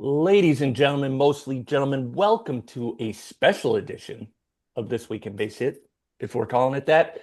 Ladies and gentlemen, mostly gentlemen, welcome to a special edition of This Week in Base Hit, if we're calling it that.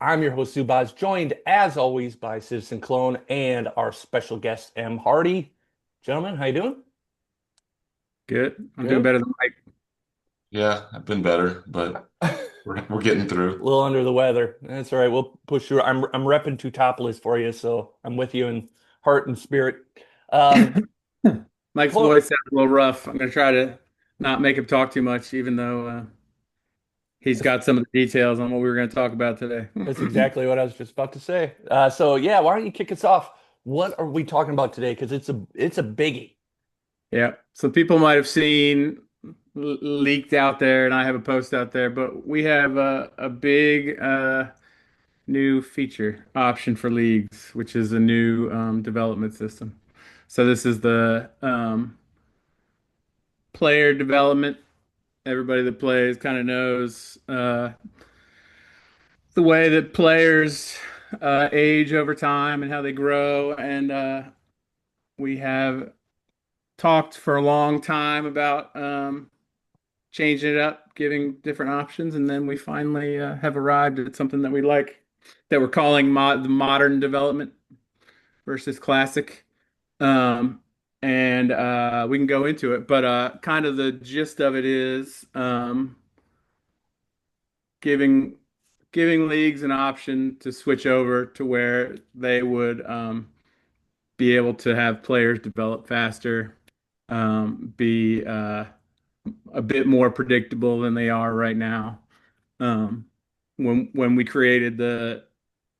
I'm your host, Zubaz, joined as always by Citizen Clone and our special guest, M. Hardy. Gentlemen, how you doing? Good. I'm doing Good. better than Mike. A Yeah, I've been better, but we're getting through. little under the weather. That's all right. We'll push through. I'm repping two topless for you, so I'm with you in heart and spirit. Um, Mike's Clone, voice sounds a little rough. I'm going to try to not make him talk too much, even though he's got some of the details on what we were going to talk about today. that's exactly what I was just about to say. So yeah, why don't you kick us off? What are we talking about today? Because it's a biggie. Yeah. So people might have seen leaked out there, and I have a post out there, but we have a big new feature option for leagues, which is a new development system. So this is the player development. Everybody that plays kind of knows the way that players age over time and how they grow. And we have talked for a long time about changing it up, giving different options, and then we finally have arrived at something that we like, that we're calling the modern development versus classic. Um, and we can go into it, but kind of the gist of it is giving leagues an option to switch over to where they would be able to have players develop faster, be a bit more predictable than they are right now. Um, when we created the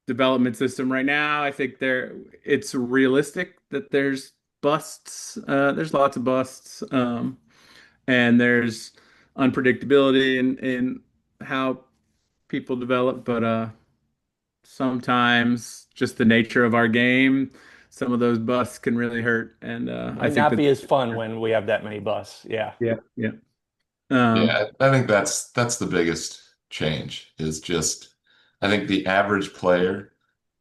development system right now, I think it's realistic that there's busts. There's lots of busts, and there's unpredictability in how people develop, but sometimes just the nature of our game, some of those busts can really hurt. And I Might think not that, be as fun when we have that many busts. Yeah. yeah, yeah. Um, Yeah, I think that's the biggest change is just I think the average player,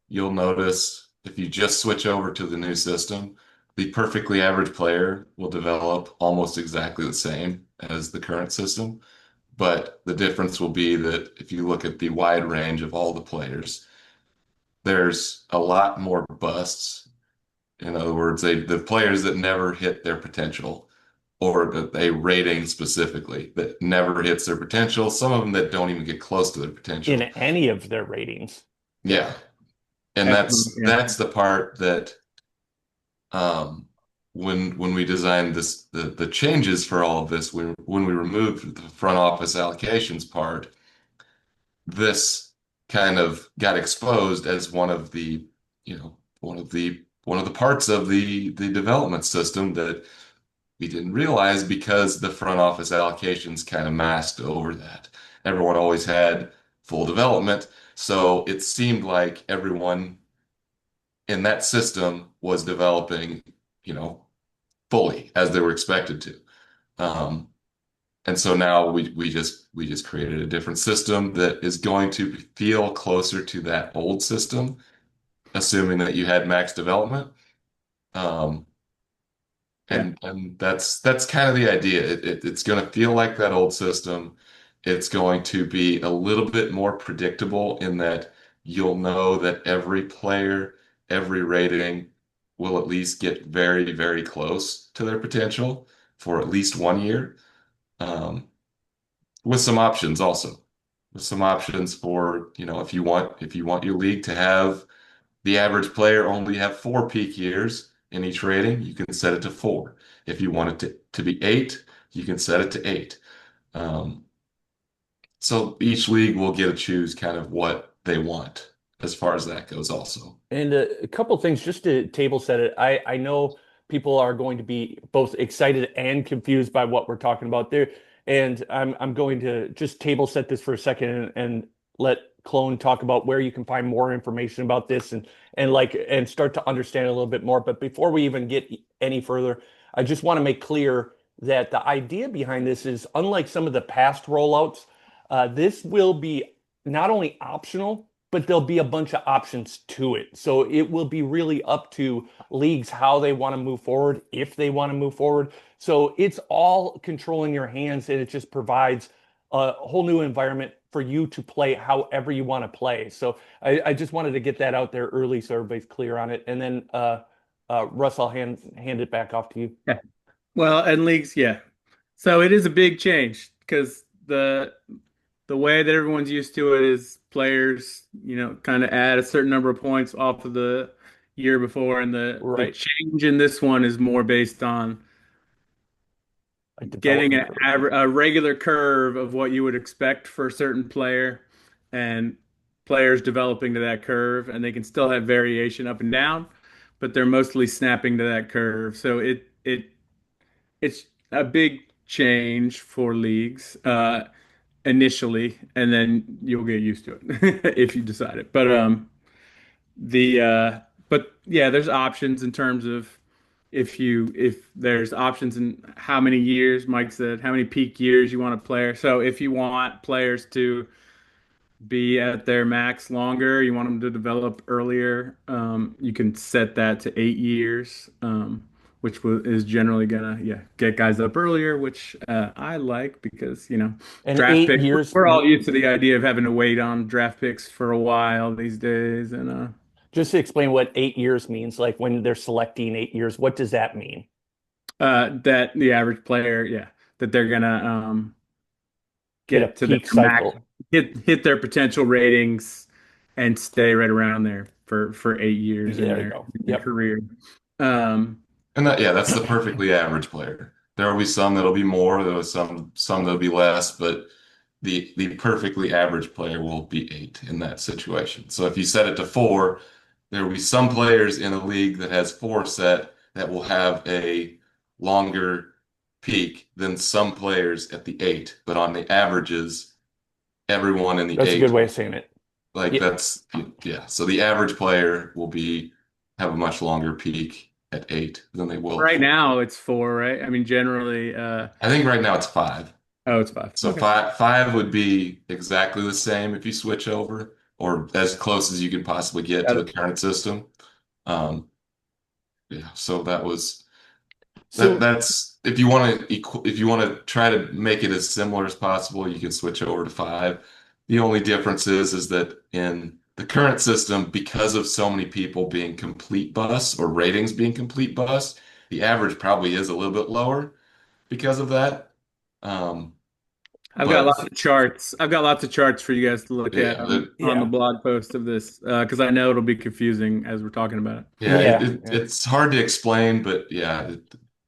you'll notice if you just switch over to the new system, the perfectly average player will develop almost exactly the same as the current system. But the difference will be that if you look at the wide range of all the players, there's a lot more busts. In other words, the players that never hit their potential, or a rating specifically that never hits their potential, some of them that don't even get close to their In potential. any of their ratings. Yeah. And excellent. that's Yeah. that's the part that um when we designed the changes for all of this, when we removed the front office allocations part, this kind of got exposed as one of the, one of the parts of the development system that we didn't realize because the front office allocations kind of masked over that. Everyone always had full development, so it seemed like everyone in that system was developing, you know, fully as they were expected to. Um, and so now we just created a different system that is going to feel closer to that old system, assuming that you had max development. Um, Yeah. and that's kind of the idea. It's going to feel like that old system. It's going to be a little bit more predictable in that you'll know that every player, every rating will at least get very, very close to their potential for at least 1 year, um, with some options also. With some options for, if you want your league to have the average player only have 4 peak years in each rating, you can set it to 4. If you want it to be 8, you can set it to 8. Um, so each league will get to choose kind of what they want as far as that goes also. And a couple things just to table set it. I know people are going to be both excited and confused by what we're talking about there. And I'm going to just table set this for a second and let Clone talk about where you can find more information about this and start to understand a little bit more. But before we even get any further, I just want to make clear that the idea behind this is unlike some of the past rollouts, this will be not only optional, but there'll be a bunch of options to it. So it will be really up to leagues how they want to move forward, if they want to move forward. So it's all control in your hands, and it just provides a whole new environment for you to play however you want to play. So I just wanted to get that out there early so everybody's clear on it. And then Russ, I'll hand it back off to you. Yeah. Well, and leagues, yeah. So it is a big change because the way that everyone's used to it is players, kind of add a certain number of points off of the year before, and the Right. change in this one is more based on A getting development curve. a regular curve of what you would expect for a certain player, and players developing to that curve, and they can still have variation up and down, but they're mostly snapping to that curve. So it's a big change for leagues initially, and then you'll get used to it if you decide it. The but yeah, there's options in terms of if there's options in how many years, Mike said, how many peak years you want a player. So if you want players to be at their max longer, you want them to develop earlier, you can set that to 8 years, which is generally gonna, yeah, get guys up earlier, which I like because, And draft eight picks, years, we're all used to the idea of having to wait on draft picks for a while these days. And just to explain what 8 years means, like when they're selecting 8 years, what does that mean? that the average player, yeah, that they're gonna Hit a get to their peak max, cycle. hit their potential ratings, and stay right around there for 8 years There you go. in their Yep. career. Um, And yeah, that's the perfectly average player. There will be some that'll be more, there will some that'll be less, but the perfectly average player will be 8 in that situation. So if you set it to 4, there will be some players in a league that has 4 set that will have a longer peak than some players at the 8. But on the averages, everyone in the That's a good 8, way of saying it. like Yeah. that's yeah. So the average player will be have a much longer peak at 8 than they will at right 4. now it's four, right? I mean, generally, I think right now it's 5. oh, it's five. So Okay. five would be exactly the same if you switch over, or as close as you can possibly get to Got the it. current system. Um, yeah, so So that's if you want to try to make it as similar as possible, you can switch over to 5. The only difference is that in the current system, because of so many people being complete busts or ratings being complete busts, the average probably is a little bit lower because of that. Um, I've got but lots of charts. I've got lots of charts for you guys to look at yeah, on the yeah, blog post of this because I know it'll be confusing as we're talking about it. yeah, yeah, yeah. it's hard to explain, but yeah,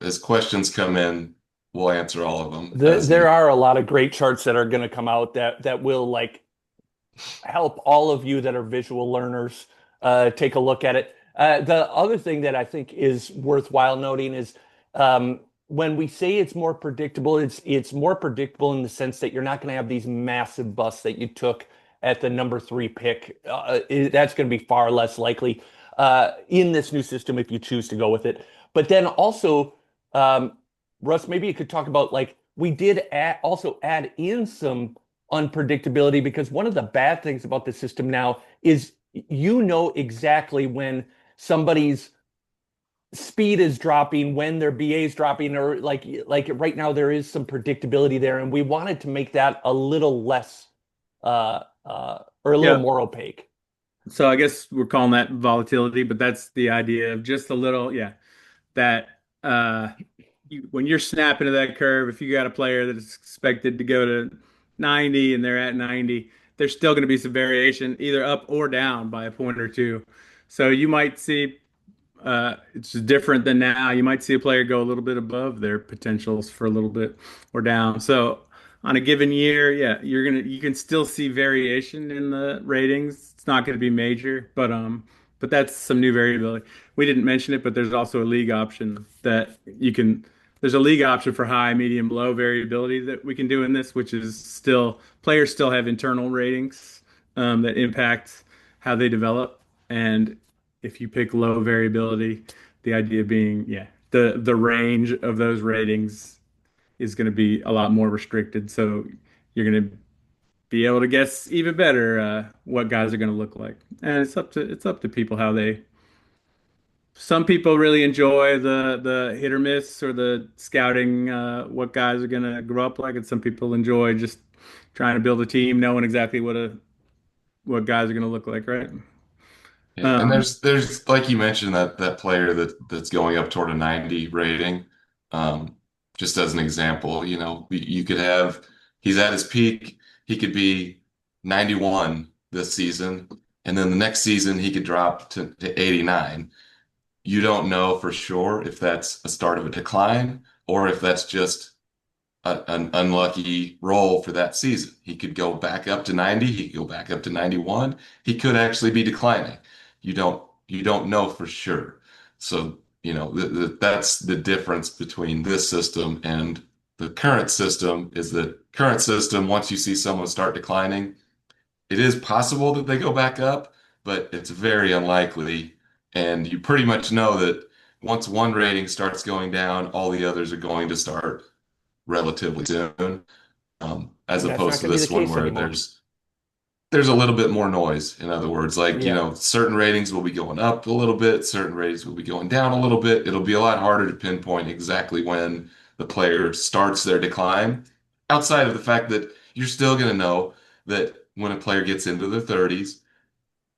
as questions come in, we'll answer all of them as There needed. are a lot of great charts that are going to come out that will like help all of you that are visual learners take a look at it. The other thing that I think is worthwhile noting is when we say it's more predictable, it's more predictable in the sense that you're not going to have these massive busts that you took at the number 3 pick. That's going to be far less likely in this new system if you choose to go with it. But then also, um, Russ, maybe you could talk about like we did also add in some unpredictability because one of the bad things about the system now is you know exactly when somebody's speed is dropping, when their BA is dropping, or like right now there is some predictability there, and we wanted to make that a little less or a little Yeah. more opaque. So I guess we're calling that volatility, but that's the idea of just a little, yeah, that when you're snapping to that curve, if you got a player that is expected to go to 90 and they're at 90, there's still going to be some variation, either up or down by a point or two. So you might see it's different than now. You might see a player go a little bit above their potentials for a little bit or down. So on a given year, yeah, you can still see variation in the ratings. It's not going to be major, but that's some new variability. We didn't mention it, but there's also a league option that you can. There's a league option for high, medium, low variability that we can do in this, which is still players still have internal ratings that impact how they develop, and if you pick low variability, the idea being, yeah, the range of those ratings is going to be a lot more restricted. So you're going to be able to guess even better what guys are going to look like. And it's up to people how they. Some people really enjoy the hit or miss or the scouting what guys are going to grow up like, and some people enjoy just trying to build a team, knowing exactly what guys are going to look like, right? Yeah, and Um, there's like you mentioned that player that's going up toward a 90 rating. Um, just as an example, you could have he's at his peak, he could be 91 this season, and then the next season he could drop to 89. You don't know for sure if that's a start of a decline or if that's just an unlucky roll for that season. He could go back up to 90, he could go back up to 91. He could actually be declining. You don't know for sure. So, that's the difference between this system and the current system is that current system, once you see someone start declining, it is possible that they go back up, but it's very unlikely. And you pretty much know that once one rating starts going down, all the others are going to start relatively soon, as And that's not opposed to going to be the this one case where anymore. there's a little bit more noise. In other words, like, Yeah. certain ratings will be going up a little bit, certain ratings will be going down a little bit. It'll be a lot harder to pinpoint exactly when the player starts their decline, outside of the fact that you're still going to know that when a player gets into their 30s,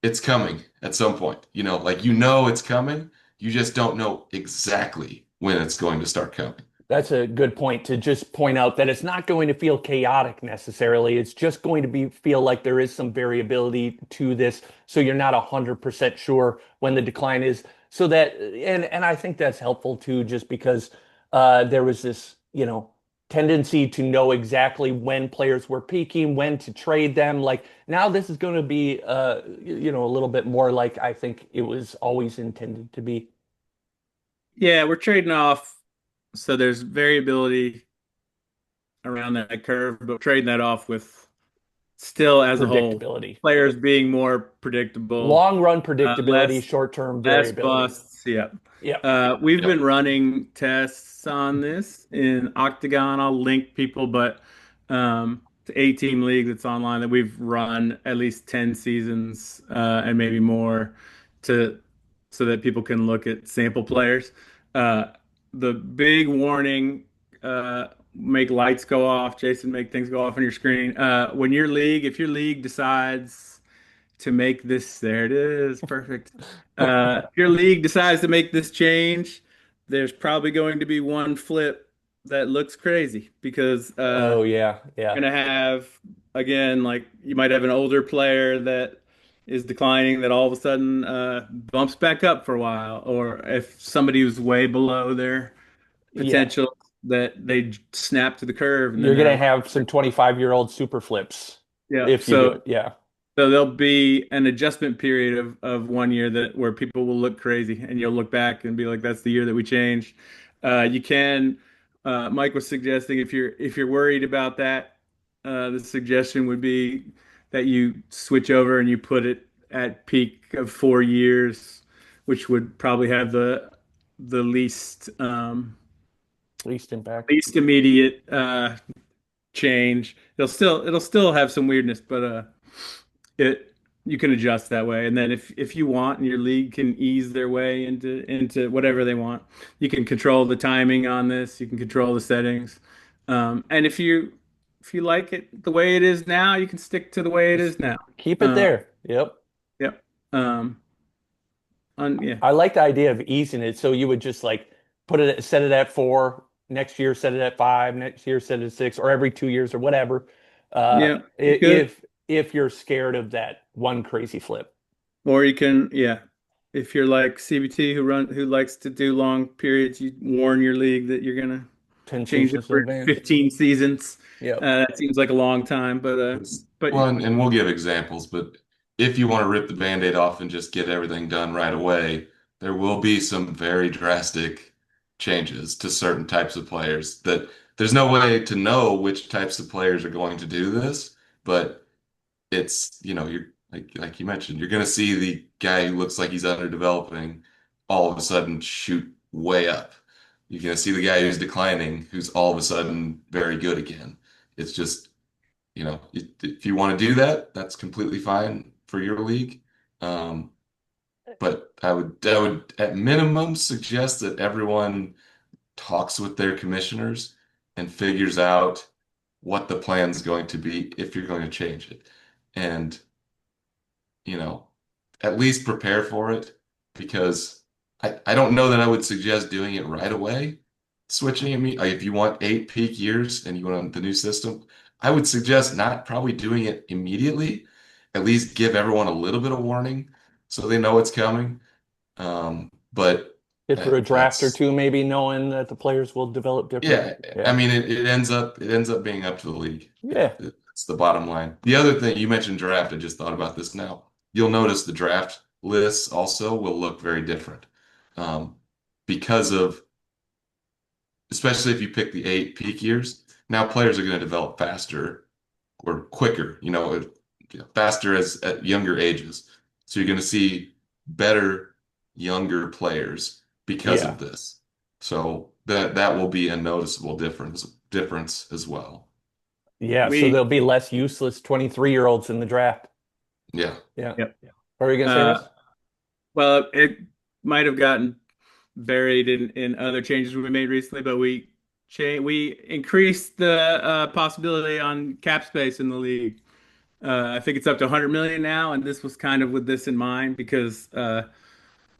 it's coming at some point. Like it's coming, you just don't know exactly when it's going to start coming. That's a good point to just point out that it's not going to feel chaotic necessarily. It's just going to be feel like there is some variability to this, so you're not 100% sure when the decline is. So that and I think that's helpful too, just because there was this, tendency to know exactly when players were peaking, when to trade them. Like now, this is going to be a little bit more like I think it was always intended to be. yeah, we're trading off, so there's variability around that curve, but we're trading that off with still as a whole Predictability. players being more predictable, Long run predictability, less short term less variability. busts. Yeah. Yep. We've been Yep. running tests on this in Octagon. I'll link people, but it's an 8-team league that's online that we've run at least 10 seasons and maybe more to so that people can look at sample players. Uh, the big warning, make lights go off, Jason, make things go off on your screen. If your league decides to make this, there it is, perfect. If your league decides to make this change, there's probably going to be one flip that looks crazy because Oh yeah, yeah, you're going to have, again, like you might have an older player that is declining that all of a sudden bumps back up for a while, or if somebody who's way below their yeah. potential that they snap to the curve and then You're they're gonna like, have some 25-year-old super flips yeah. if you do So it. Yeah, So there'll be an adjustment period of one year that where people will look crazy and you'll look back and be like, that's the year that we changed. You can, Mike was suggesting if you're worried about that, the suggestion would be that you switch over and you put it at peak of 4 years, which would probably have the least impact. least immediate change. It'll still have some weirdness, but it you can adjust that way. And then if you want, and your league can ease their way into whatever they want, you can control the timing on this. You can control the settings. And if you like it the way it is now, you can stick to the way it Just is now. keep it Uh, there. Yep. yep. Yeah. I like the idea of easing it. So you would just like set it at 4, next year set it at 5, next year set it at 6, or every 2 years or whatever. Yeah. You could. If you're scared of that one crazy flip, Or you can, yeah. If you're like CBT who likes to do long periods, you warn your league that you're gonna 10 change it seasons in for advance. 15 seasons. Yep. That seems like a long time, but but Well, and we'll give examples, but if you want to rip the Band-Aid off and just get everything done right away, there will be some very drastic changes to certain types of players that there's no way to know which types of players are going to do this, but you're like you mentioned, you're going to see the guy who looks like he's underdeveloping all of a sudden shoot way up. You're going to see the guy who's declining, who's all of a sudden very good again. It's just If you want to do that, that's completely fine for your league. Um, but I would at minimum suggest that everyone talks with their commissioners and figures out what the plan's going to be if you're going to change it. And, you know, at least prepare for it because I don't know that I would suggest doing it right away. Switching if you want 8 peak years and you want the new system, I would suggest not probably doing it immediately. At least give everyone a little bit of warning so they know it's coming. But Get through a draft or that's two, maybe knowing that the players will develop different. yeah. I Yeah. mean, it ends up being up to the league. Yeah. It's the bottom line. The other thing you mentioned draft, I just thought about this now. You'll notice the draft lists also will look very different um, because of especially if you pick the 8 peak years. Now players are going to develop faster or quicker, faster as at younger ages. So you're going to see better younger players because Yeah. of this. So that will be a noticeable difference as well. Yeah. So We there'll be less useless 23-year-olds in the draft. Yeah. Yeah. Yep. What are you gonna say, uh Russ? well, it might have gotten buried in other changes we made recently, but we increased the possibility on cap space in the league. I think it's up to 100 million now, and this was kind of with this in mind because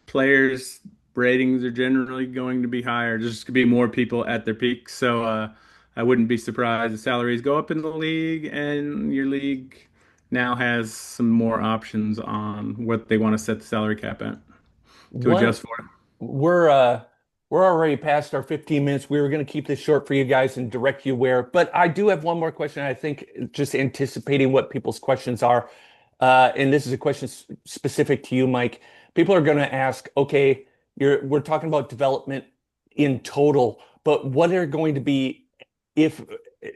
players' ratings are generally going to be higher. There's just going to be more people at their peak. So I wouldn't be surprised if salaries go up in the league and your league now has some more options on what they want to set the salary cap at to One, adjust for it. we're uh we're already past our 15 minutes. We were going to keep this short for you guys and direct you where, but I do have one more question. I think just anticipating what people's questions are, and this is a question specific to you, Mike. People are going to ask, okay, we're talking about development in total, but what are going to be, if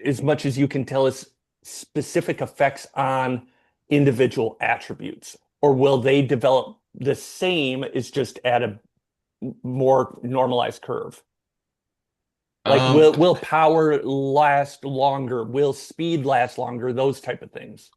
as much as you can tell us, specific effects on individual attributes, or will they develop the same, is just at a more normalized curve? Like Um, will power last longer? Will speed last longer? Those type of things.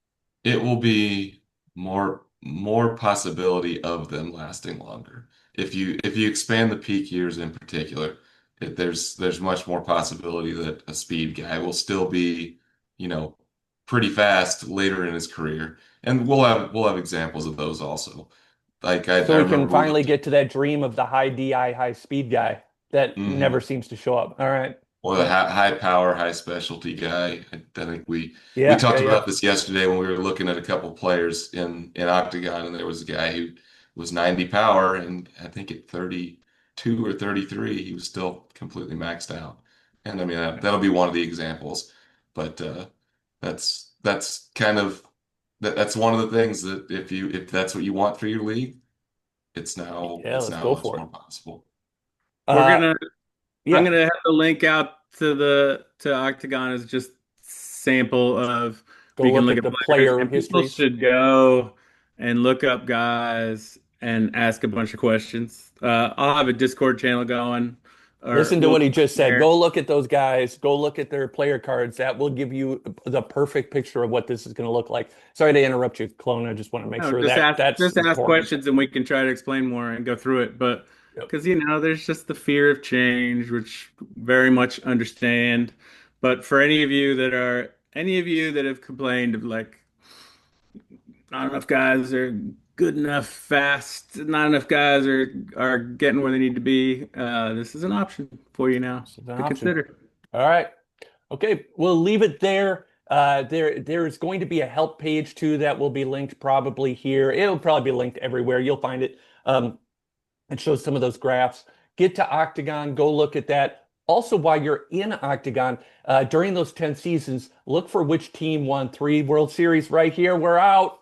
it will be more possibility of them lasting longer. If you expand the peak years in particular, there's much more possibility that a speed guy will still be, you know, pretty fast later in his career. And we'll have examples of those also. Like I So we can remember we finally looked get to that dream of the high DI, high speed guy that never mhm. seems to show up. All right. Or the Yeah. high power, high specialty guy. I think we Yeah. talked Yeah. Yeah. about this yesterday when we were looking at a couple players in Octagon, and there was a guy who was 90 power, and I think at 32 or 33, he was still completely maxed out. And I mean that'll be one of the examples, but that's kind of that's one of the things that if that's what you want for your league, it's now Yeah. it's Let's now go much for it. more possible. We're Uh, gonna I'm yeah. gonna have to link out to Octagon as just sample of Go we can look look at at the players player and people histories. should go and look up guys and ask a bunch of questions. I'll have a Discord channel going, or Listen to we'll what he just said. there. Go look at those guys. Go look at their player cards. That will give you the perfect picture of what this is going to look like. Sorry to interrupt you, Clone. I just want to make No, sure that that's just ask important. questions and we can try to explain more and go through it. But Yep. because there's just the fear of change, which very much understand. But for any of you that have complained of like not enough guys are good enough fast, not enough guys are getting where they need to be, this is an option for you now This is an to option. consider. All right. Okay, we'll leave it there. There is going to be a help page too that will be linked probably here. It'll probably be linked everywhere. You'll find it. It shows some of those graphs. Get to Octagon, go look at that. Also, while you're in Octagon, during those 10 seasons, look for which team won 3 World Series right here. We're out.